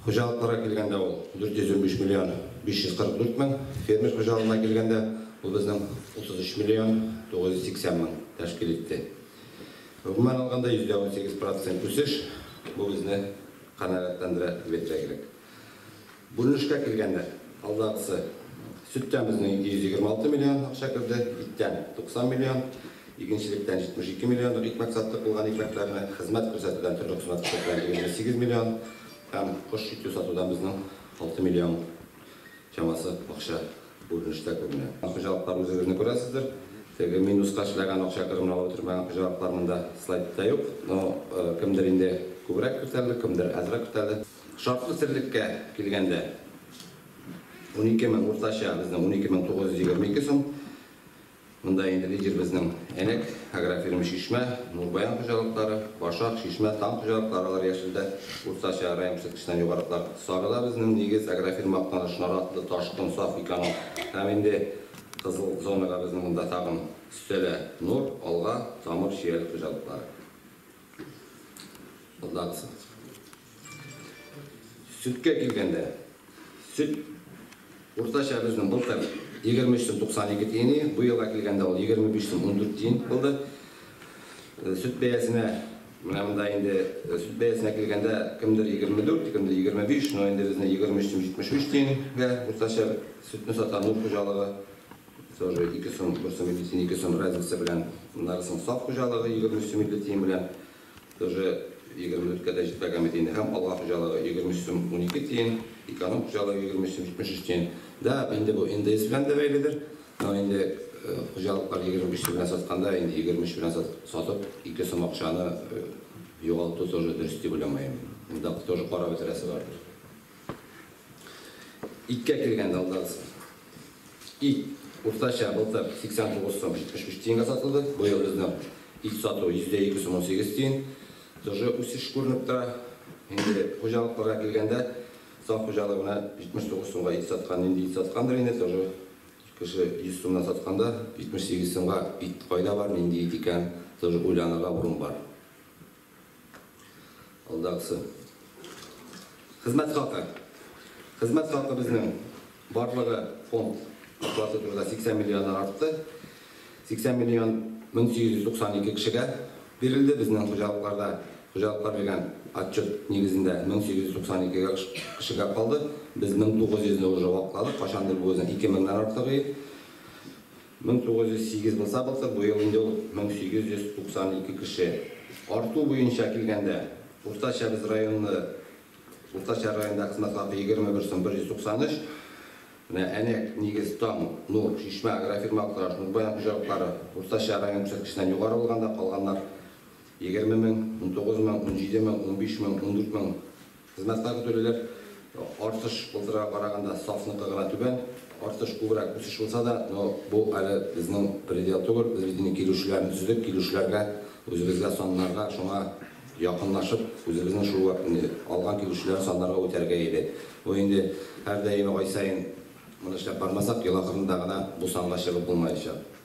Қожалықтарға келгенде ол 415 миллион 544 мың, фермер қожалығына келгенде бұл біздің 33 миллион 980 мың тәшкіл етті. Ғұман алғанда 18% өсіш, бұл бізді қанағаттандыра ветре керек. Бөлінішке келгенде алдағысы сүттен біздің 226 миллион ақша кірді, иттен 90 миллион, егіншіліктен 72 миллион, ит мақсатты қылған икмәклеріне қызмет көрсетуден түрлі қызмет көрсетуден 8 миллион, һәм құс ете сатудан біздің 6 миллион шамасы ақша бөлініште көрінеді. Қожалықтар өзіңіздер көресіздер. Теги минусқа шылаған ақша кірімін алып отырмаған қожалықтар мұнда слайдта жоқ. Кімдер енді көбірек көтерілді, кімдер әзірек көтерілді. Шартлы тірлікке келгенде 12 мың орташа біздің 12.922 сом. Мұнда енді лидер біздің әнек, агрофирма Шишмә, Нурбаян қожалықтары, Башақ, Шишмә, Там қожалықтары ешілді. Орташа район көрсеткішінен жоғарылар. Сағыда біздің негіз агрофирма ақтаны Шынаратлы, Ташқын, Саф, Иканың. Әменде қызыл зонаға біздің мұнда тағым Үстелі, Нұр, Алға, Тамыр, Шиелі қожалықтары. Бұлдағысы. Сүтке келгенде, сүт орташа біздің бұлтар 23.92 тиыны, бұйылға келгенде ол 25.14 тиын болды. Сүт бәйесіне, мұнда енді сүт бәйесіне келгенде кімдер 24, кімдер 25, но енді біздің 23.73 тиынға орташа сүтіні сатқан Нұр қожалығы, тоже 2 сом, 1 сом медицин, 2 сом разница білен, мұнарысын Саф қожалығы 23 тиын білен, тоже 24-ке жетпеген метейінде, һәм Алға қожалығы 23.12 тиын, Иканың қожалығы 23.73 тиын. Да, енді бұл НДС білен де бәйледір. Енді қожалықтар 25 білен сатқанда, енді 23 білен сатып, 2 сом ақшаны жоғалту тоже дұрысты білемеймін. Енді тоже қара өтіресі бардыр. Итке келгенде алдағысы. Ит орташа былтыр 89 сом 75 тиынға сатылды. Бұл біздің ит сату 2 сом 18 тиын. Тоже өсіш көрініп тұра. Енді қожалықтарға келгенде Саф қожалығына 79 сомға ит сатқан, енді ит сатқандар енді тоже кіші 100 сомнан сатқанда 78 сомға ит қайда бар, енді ит екен, тоже ойланыға бұрын бар. Алдағысы. Қызмет хақы. Қызмет хақы біздің барлығы фонд оплаты тұрда 80 миллионнан артты. 80 миллион 1892 кішіге берілді біздің қожалықтарда. Қожалықтар берген отчет негізінде 1892 кішіге қалды. Біз 1900-ні уже вақладық. Қашандар бұл өзін 2000-нан артығы. 1908 болса бұлтыр, бұл елінде 1892 кіші. Арту бойынша келгенде, орташа біз районда қызмет хақы 21 сом 193. Әнек негіз Там, Нұр, Шишмә, агрофирма ақтыраш, Нұрбаян қожалықтары орташа район көрсеткішінен жоғары болғанда, қалғандар 20 мың, 19 мың, 17 мың, 15 мың, 14 мың қызмет хақы төлелер. Артыш былтырға қарағанда Сафныққа ғана төбен, артыш көбірек өсіш болса да, бұл әлі біздің предел түгіл. Біз бетіне келушілерін түздік, келушілерге, өзімізге сонларға шоңа яқынлашып, өзіміздің алған келушілер сонларға өтерге еді. Ол енді әрдайым ой сайын мұны ішлеп бармасақ, ел ақырында ғана бұл санға шығып болмай шығып.